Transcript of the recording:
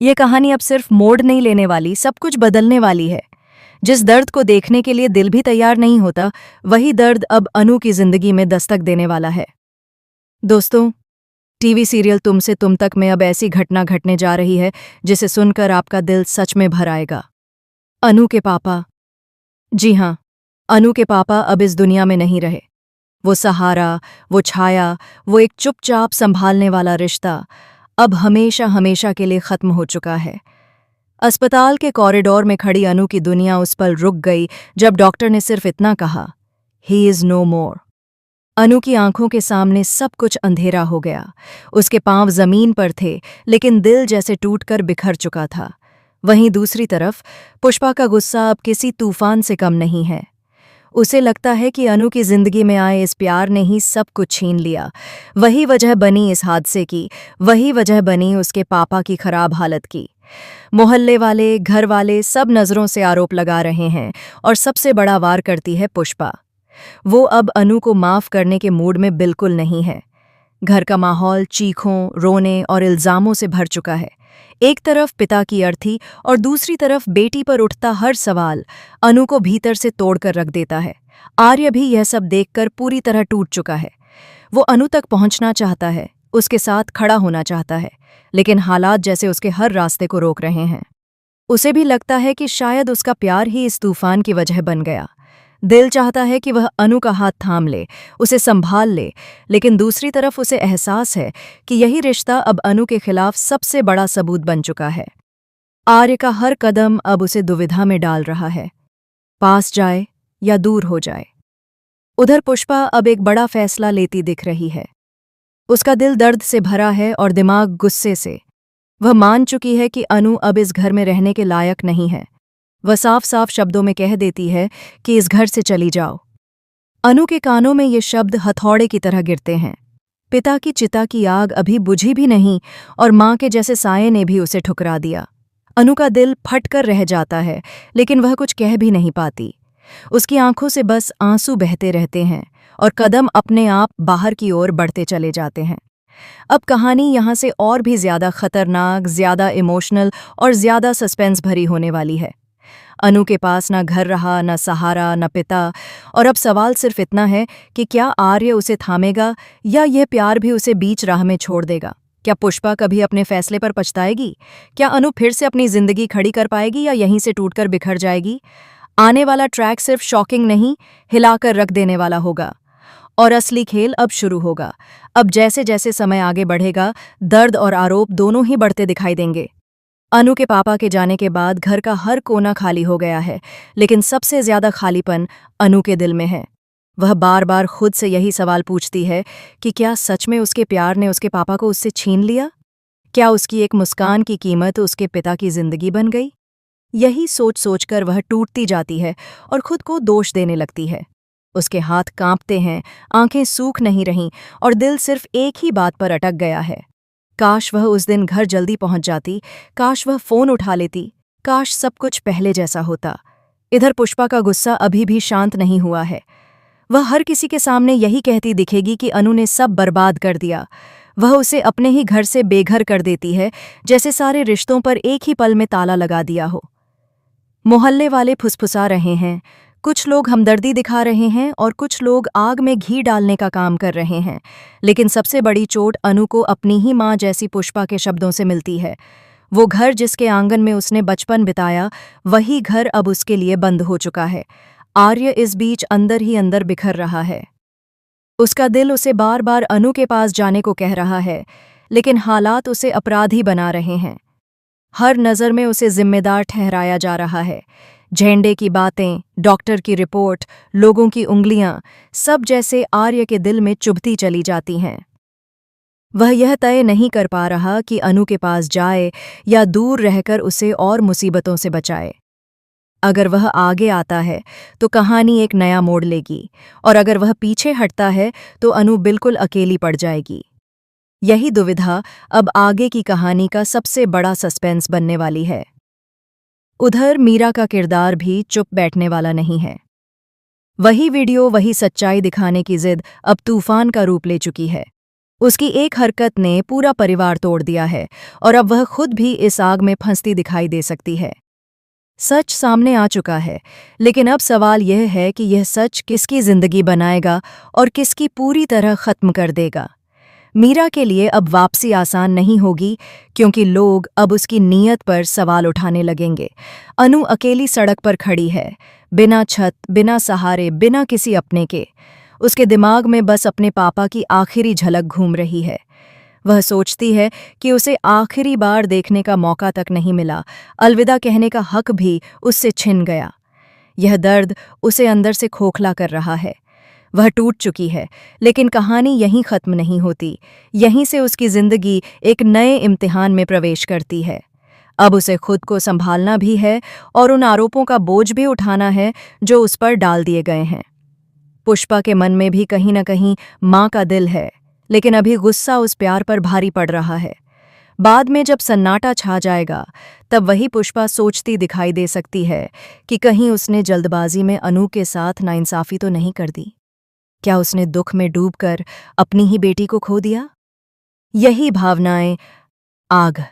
ये कहानी अब सिर्फ मोड़ नहीं लेने वाली, सब कुछ बदलने वाली है। जिस दर्द को देखने के लिए दिल भी तैयार नहीं होता, वही दर्द अब अनु की जिंदगी में दस्तक देने वाला है। दोस्तों, टीवी सीरियल तुमसे तुम तक में अब ऐसी घटना घटने जा रही है जिसे सुनकर आपका दिल सच में भर आएगा। अनु के पापा। जी हाँ, अनु के पापा अब इस दुनिया में नहीं रहे। वो सहारा, वो छाया, वो एक चुपचाप संभालने वाला रिश्ता अब हमेशा हमेशा के लिए खत्म हो चुका है। अस्पताल के कॉरिडोर में खड़ी अनु की दुनिया उस पल रुक गई जब डॉक्टर ने सिर्फ इतना कहा, ही इज नो मोर। अनु की आंखों के सामने सब कुछ अंधेरा हो गया। उसके पांव जमीन पर थे, लेकिन दिल जैसे टूटकर बिखर चुका था। वहीं दूसरी तरफ पुष्पा का गुस्सा अब किसी तूफान से कम नहीं है। उसे लगता है कि अनु की जिंदगी में आए इस प्यार ने ही सब कुछ छीन लिया। वही वजह बनी इस हादसे की, वही वजह बनी उसके पापा की खराब हालत की। मोहल्ले वाले, घर वाले सब नजरों से आरोप लगा रहे हैं और सबसे बड़ा वार करती है पुष्पा। वो अब अनु को माफ करने के मूड में बिल्कुल नहीं है। घर का माहौल चीखों, रोने और इल्जामों से भर चुका है। एक तरफ पिता की अर्थी और दूसरी तरफ बेटी पर उठता हर सवाल अनु को भीतर से तोड़कर रख देता है। आर्य भी यह सब देखकर पूरी तरह टूट चुका है। वो अनु तक पहुंचना चाहता है, उसके साथ खड़ा होना चाहता है, लेकिन हालात जैसे उसके हर रास्ते को रोक रहे हैं। उसे भी लगता है कि शायद उसका प्यार ही इस तूफान की वजह बन गया। दिल चाहता है कि वह अनु का हाथ थाम ले, उसे संभाल ले, लेकिन दूसरी तरफ उसे एहसास है कि यही रिश्ता अब अनु के खिलाफ सबसे बड़ा सबूत बन चुका है। आर्य का हर कदम अब उसे दुविधा में डाल रहा है, पास जाए या दूर हो जाए। उधर पुष्पा अब एक बड़ा फैसला लेती दिख रही है। उसका दिल दर्द से भरा है और दिमाग गुस्से से। वह मान चुकी है कि अनु अब इस घर में रहने के लायक नहीं है। वह साफ साफ शब्दों में कह देती है कि इस घर से चली जाओ। अनु के कानों में ये शब्द हथौड़े की तरह गिरते हैं। पिता की चिता की आग अभी बुझी भी नहीं और माँ के जैसे साये ने भी उसे ठुकरा दिया। अनु का दिल फटकर रह जाता है, लेकिन वह कुछ कह भी नहीं पाती। उसकी आंखों से बस आंसू बहते रहते हैं और कदम अपने आप बाहर की ओर बढ़ते चले जाते हैं। अब कहानी यहाँ से और भी ज्यादा खतरनाक, ज्यादा इमोशनल और ज्यादा सस्पेंस भरी होने वाली है। अनु के पास ना घर रहा, ना सहारा, ना पिता, और अब सवाल सिर्फ इतना है कि क्या आर्य उसे थामेगा या यह प्यार भी उसे बीच राह में छोड़ देगा। क्या पुष्पा कभी अपने फैसले पर पछताएगी? क्या अनु फिर से अपनी जिंदगी खड़ी कर पाएगी या यहीं से टूटकर बिखर जाएगी? आने वाला ट्रैक सिर्फ शॉकिंग नहीं, हिलाकर रख देने वाला होगा। और असली खेल अब शुरू होगा। अब जैसे जैसे समय आगे बढ़ेगा, दर्द और आरोप दोनों ही बढ़ते दिखाई देंगे। अनु के पापा के जाने के बाद घर का हर कोना खाली हो गया है, लेकिन सबसे ज्यादा खालीपन अनु के दिल में है। वह बार बार खुद से यही सवाल पूछती है कि क्या सच में उसके प्यार ने उसके पापा को उससे छीन लिया? क्या उसकी एक मुस्कान की कीमत उसके पिता की जिंदगी बन गई? यही सोच सोचकर वह टूटती जाती है और खुद को दोष देने लगती है। उसके हाथ कांपते हैं, आंखें सूख नहीं रहीं और दिल सिर्फ एक ही बात पर अटक गया है। काश वह उस दिन घर जल्दी पहुंच जाती, काश वह फोन उठा लेती, काश सब कुछ पहले जैसा होता। इधर पुष्पा का गुस्सा अभी भी शांत नहीं हुआ है। वह हर किसी के सामने यही कहती दिखेगी कि अनु ने सब बर्बाद कर दिया। वह उसे अपने ही घर से बेघर कर देती है, जैसे सारे रिश्तों पर एक ही पल में ताला लगा दिया हो। मोहल्ले वाले फुसफुसा रहे हैं, कुछ लोग हमदर्दी दिखा रहे हैं और कुछ लोग आग में घी डालने का काम कर रहे हैं, लेकिन सबसे बड़ी चोट अनु को अपनी ही माँ जैसी पुष्पा के शब्दों से मिलती है। वो घर जिसके आंगन में उसने बचपन बिताया, वही घर अब उसके लिए बंद हो चुका है। आर्य इस बीच अंदर ही अंदर बिखर रहा है। उसका दिल उसे बार बार अनु के पास जाने को कह रहा है, लेकिन हालात उसे अपराधी बना रहे हैं। हर नज़र में उसे जिम्मेदार ठहराया जा रहा है। झंडे की बातें, डॉक्टर की रिपोर्ट, लोगों की उंगलियां, सब जैसे आर्य के दिल में चुभती चली जाती हैं। वह यह तय नहीं कर पा रहा कि अनु के पास जाए या दूर रहकर उसे और मुसीबतों से बचाए। अगर वह आगे आता है तो कहानी एक नया मोड़ लेगी, और अगर वह पीछे हटता है तो अनु बिल्कुल अकेली पड़ जाएगी। यही दुविधा अब आगे की कहानी का सबसे बड़ा सस्पेंस बनने वाली है। उधर मीरा का किरदार भी चुप बैठने वाला नहीं है। वही वीडियो, वही सच्चाई दिखाने की जिद अब तूफान का रूप ले चुकी है। उसकी एक हरकत ने पूरा परिवार तोड़ दिया है और अब वह खुद भी इस आग में फंसती दिखाई दे सकती है। सच सामने आ चुका है, लेकिन अब सवाल यह है कि यह सच किसकी जिंदगी बनाएगा और किसकी पूरी तरह खत्म कर देगा। मीरा के लिए अब वापसी आसान नहीं होगी, क्योंकि लोग अब उसकी नीयत पर सवाल उठाने लगेंगे। अनु अकेली सड़क पर खड़ी है, बिना छत, बिना सहारे, बिना किसी अपने के। उसके दिमाग में बस अपने पापा की आखिरी झलक घूम रही है। वह सोचती है कि उसे आखिरी बार देखने का मौका तक नहीं मिला, अलविदा कहने का हक भी उससे छिन गया। यह दर्द उसे अंदर से खोखला कर रहा है। वह टूट चुकी है, लेकिन कहानी यहीं खत्म नहीं होती। यहीं से उसकी जिंदगी एक नए इम्तिहान में प्रवेश करती है। अब उसे खुद को संभालना भी है और उन आरोपों का बोझ भी उठाना है जो उस पर डाल दिए गए हैं। पुष्पा के मन में भी कहीं न कहीं माँ का दिल है, लेकिन अभी गुस्सा उस प्यार पर भारी पड़ रहा है। बाद में जब सन्नाटा छा जाएगा, तब वही पुष्पा सोचती दिखाई दे सकती है कि कहीं उसने जल्दबाजी में अनु के साथ नाइंसाफी तो नहीं कर दी। क्या उसने दुख में डूबकर अपनी ही बेटी को खो दिया? यही भावनाएं आग